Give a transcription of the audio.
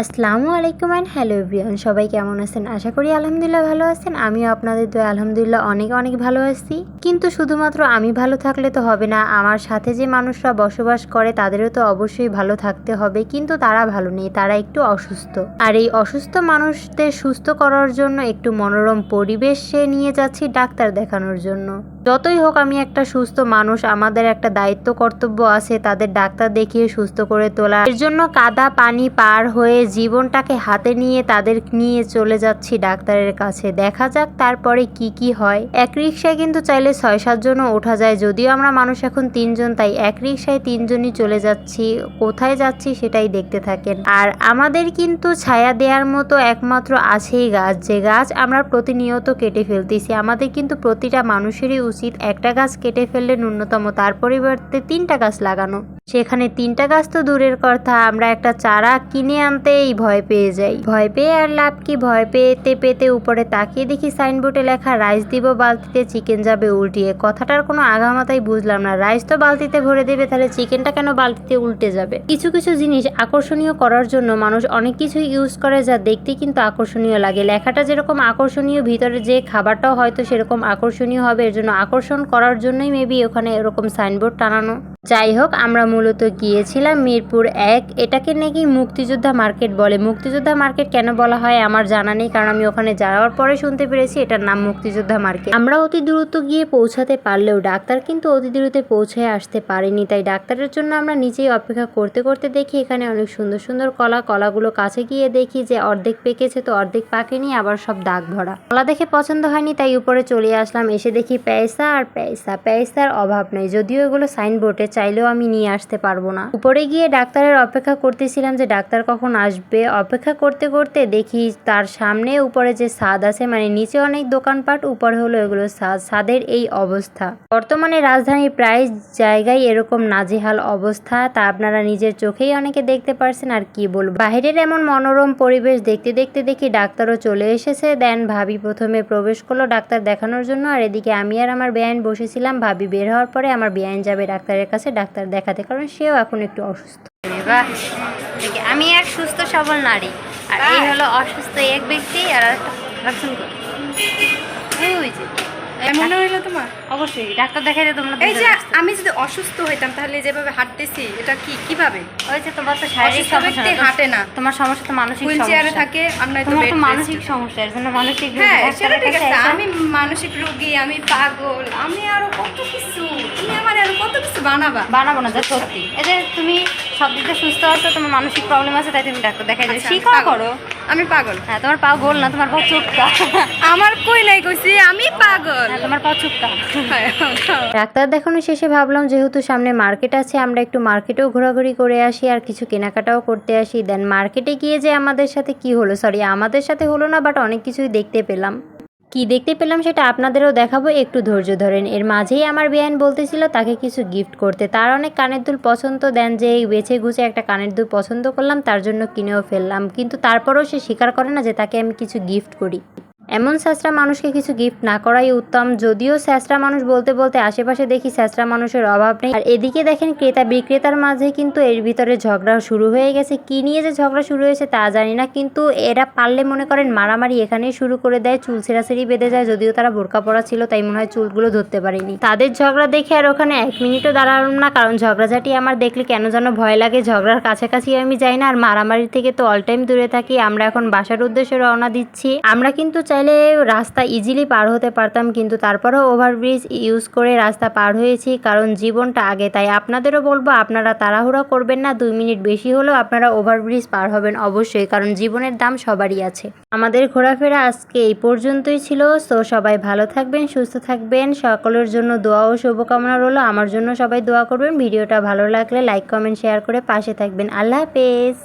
আসসালামু আলাইকুম and hello everyone, সবাই কেমন আছেন? আশা করি আলহামদুলিল্লাহ ভালো আছেন। আমিও আপনাদের দোয়া আলহামদুলিল্লাহ অনেক অনেক ভালো আছি। কিন্তু শুধুমাত্র আমি ভালো থাকলে তো হবে না, আমার সাথে যে মানুষরা বসবাস করে তাদেরও তো অবশ্যই ভালো থাকতে হবে। কিন্তু তারা ভালো নেই, তারা একটু অসুস্থ। আর এই অসুস্থ মানুষদের সুস্থ করার জন্য একটু মনোরম পরিবেশে নিয়ে যাচ্ছি ডাক্তার দেখানোর জন্য। যতই হোক আমি একটা সুস্থ মানুষ, আমাদের একটা দায়িত্ব কর্তব্য আছে তাদের ডাক্তার দেখিয়ে সুস্থ করে তোলা। এর জন্য কাদা পানি পার হয়ে জীবনটাকে হাতে নিয়ে তাদের নিয়ে চলে যাচ্ছি ডাক্তারের কাছে। দেখা যাক তারপরে কি কি হয়। এক রিক্সায় কিন্তু চাইলে ৬-৭ জনও ওঠা যায়, যদিও আমরা মানুষ এখন ৩ জন, তাই এক রিক্সায় ৩ জনই চলে যাচ্ছি। কোথায় যাচ্ছি সেটাই দেখতে থাকেন। আর আমাদের কিন্তু ছায়া দেওয়ার মতো একমাত্র আছেই গাছ, যে গাছ আমরা প্রতিনিয়ত কেটে ফেলতেছি। আমাদের কিন্তু প্রতিটা মানুষেরই উচিত একটা গাছ কেটে ফেললে ন্যূনতম তার পরিবর্তে ৩টা গাছ লাগানো। সেখানে ৩টা গাছ তো দূরের কথা, আমরা একটা চারা কিনে আনতেই ভয় পেয়ে যাই। ভয় পেয়ে আর লাভ কি? ভয় পেতে পেতে উপরে তাকিয়ে দেখি সাইনবোর্ডে লেখা রাইস দিব বালতিতে, চিকেন যাবে উল্টিয়ে। কথাটার কোনো আগামাতাই বুঝলাম না। রাইস তো বালতিতে ভরে দেবে, তাহলে চিকেনটা কেন বালতিতে উল্টে যাবে? কিছু কিছু জিনিস আকর্ষণীয় করার জন্য মানুষ অনেক কিছু ইউজ করে যা দেখতে কিন্তু আকর্ষণীয় লাগে। লেখাটা যেরকম আকর্ষণীয়, ভিতরে যে খাবারটাও হয়তো সেরকম আকর্ষণীয় হবে। এর জন্য আকর্ষণ করার জন্যই মেবি ওখানে এরকম সাইনবোর্ড টানানো। যাই হোক, আমরা মূলত গিয়েছিলাম মিরপুর ১। এটাকে নাকি মুক্তিযোদ্ধা মার্কেট বলে। মুক্তিযোদ্ধা মার্কেট কেন বলা হয় আমার জানা নেই, কারণ আমি ওখানে যাওয়ার পরে শুনতে পেরেছি এটার নাম মুক্তিযোদ্ধা মার্কেট। আমরা অতি দ্রুত গিয়ে পৌঁছাতে পারলেও ডাক্তার কিন্তু অতি দ্রুত পৌঁছে আসতে পারেনি, তাই ডাক্তারের জন্য আমরা নিচেই অপেক্ষা করতে করতে দেখি এখানে অনেক সুন্দর সুন্দর কলাগুলো কাছে গিয়ে দেখি যে অর্ধেক পেকেছে তো অর্ধেক পাকেনি, আবার সব দাগ ভরা। কলা দেখে পছন্দ হয়নি, তাই উপরে চলে আসলাম। এসে দেখি পেঁয়াজা আর পেঁয়াজার অভাব নেই, যদিও এগুলো সাইনবোর্ডে, চাইলেও আমি নিয়ে আসতে পারবো না। উপরে গিয়ে ডাক্তারের অপেক্ষা করতেছিলাম যে ডাক্তার কখন আসবে। অপেক্ষা করতে করতে দেখি তার সামনে উপরে যে ছাদ আছে, মানে নিচে অনেক দোকানপাট, উপরে হলো এগুলো ছাদের এই অবস্থা। বর্তমানে রাজধানীর প্রায় জায়গায় এরকম নাজেহাল অবস্থা, তা আপনারা নিজের চোখেই অনেকে দেখতে পারছেন। আর কি বলবো, বাইরের এমন মনোরম পরিবেশ দেখতে দেখতে দেখি ডাক্তারও চলে এসেছে। দেন ভাবি প্রথমে প্রবেশ করলো ডাক্তার দেখানোর জন্য, আর এদিকে আমি আর আমার বেআইন বসেছিলাম। ভাবি বের হওয়ার পরে আমার বেআইন যাবে ডাক্তারের কাছে ডাক্তার দেখাতে, কারণ সেও এখন একটু অসুস্থ। আমি এক সুস্থ সবল নারী, আর এই হলো অসুস্থ এক ব্যক্তি। আর মনে হইলো তোমার? অবশ্যই ডাক্তার দেখাইতে তোমরা। এই যে আমি যদি অসুস্থ হইতাম তাহলে যেভাবে হাঁটতেছি এটা কিভাবে? ওই যে তোমার তো শারীরিক সমস্যা হাঁটে না, তোমার সমস্যা তো মানসিক সমস্যা। হুইলচেয়ারে থাকে, আমরা তো তোমার তো মানসিক সমস্যা, এর জন্য মানসিক হ্যাঁ সেটা ঠিক আছে। আমি মানসিক রোগী, আমি পাগল, আমি আরো কত কিছু, তুমি আমার আরো কত কিছু বানাবো না। যা সত্যি, এই যে তুমি সব দিক দিয়ে সুস্থ আছো, তোমার মানসিক প্রবলেম আছে, তাই তুমি ডাক্তার দেখাই যাবে। শিক্ষা করো। আমি পাগল? হ্যাঁ, তোমার পাও গোল না, তোমার পাও চুপকা। আমার কই নাই কইছি আমি পাগল? হ্যাঁ, তোমার পাও চুপকা। ডাক্তার দেখানো শেষে ভাবলাম যেহেতু সামনে মার্কেট আছে, আমরা একটু মার্কেটেও ঘোরাঘুরি করে আসি আর কিছু কেনাকাটাও করতে আসি। দেন মার্কেটে গিয়ে যে আমাদের সাথে কি হলো, আমাদের সাথে হলো না, বাট অনেক কিছুই দেখতে পেলাম। কি দেখতে পেলাম সেটা আপনাদেরও দেখাবো, একটু ধৈর্য ধরেন। এর মাঝেই আমার বেআইন বলতেছিল তাকে কিছু গিফট করতে। তার অনেক কানের দুল পছন্দ, দেন যে বেছে গুছে একটা কানের দুল পছন্দ করলাম, তার জন্য কিনেও ফেললাম। কিন্তু তারপরেও সে স্বীকার করে না যে তাকে আমি কিছু গিফট করি। এমন স্যাঁচরা মানুষকে কিছু গিফট না করাই উত্তম। যদিও স্যাঁচরা মানুষ বলতে বলতে আশেপাশে দেখি স্যাঁচরা মানুষের অভাব নেই। আর এদিকে দেখেন ক্রেতা বিক্রেতার মাঝে কিন্তু এর ভিতরে ঝগড়া শুরু হয়ে গেছে। কি নিয়ে যে ঝগড়া শুরু হয়েছে তা জানি না, কিন্তু এরা পারলে মনে করেন মারামারি এখানেই শুরু করে দেয়, চুল ছেঁড়াছেড়ি বেঁধে যায়। যদিও তারা বোরকা পরা ছিল, তাই মনে হয় চুলগুলো ধরতে পারেনি। তাদের ঝগড়া দেখে আর ওখানে 1 মিনিটও দাঁড়ালাম না, কারণ ঝগড়াঝাটি আমার দেখলে কেন যেন ভয় লাগে। ঝগড়ার কাছাকাছি আমি যাই না, আর মারামারি থেকে তো অল টাইম দূরে থাকি। আমরা এখন বাসার উদ্দেশ্যে রওনা দিচ্ছি। আমরা কিন্তু চাইলে রাস্তা ইজিলি পার হতে পারতাম, কিন্তু তারপরেও ওভারব্রিজ ইউজ করে রাস্তা পার হয়েছি, কারণ জীবনটা আগে। তাই আপনাদেরও বলবো আপনারা তাড়াহুড়া করবেন না, 2 মিনিট বেশি হলেও আপনারা ওভারব্রিজ পার হবেন অবশ্যই, কারণ জীবনের দাম সবারই আছে। আমাদের ঘোরাফেরা আজকে এই পর্যন্তই ছিল। সো সবাই ভালো থাকবেন, সুস্থ থাকবেন, সকলের জন্য দোয়া ও শুভকামনা রইল। আমার জন্য সবাই দোয়া করবেন। ভিডিওটা ভালো লাগলে লাইক কমেন্ট শেয়ার করে পাশে থাকবেন। আল্লাহ হাফেজ।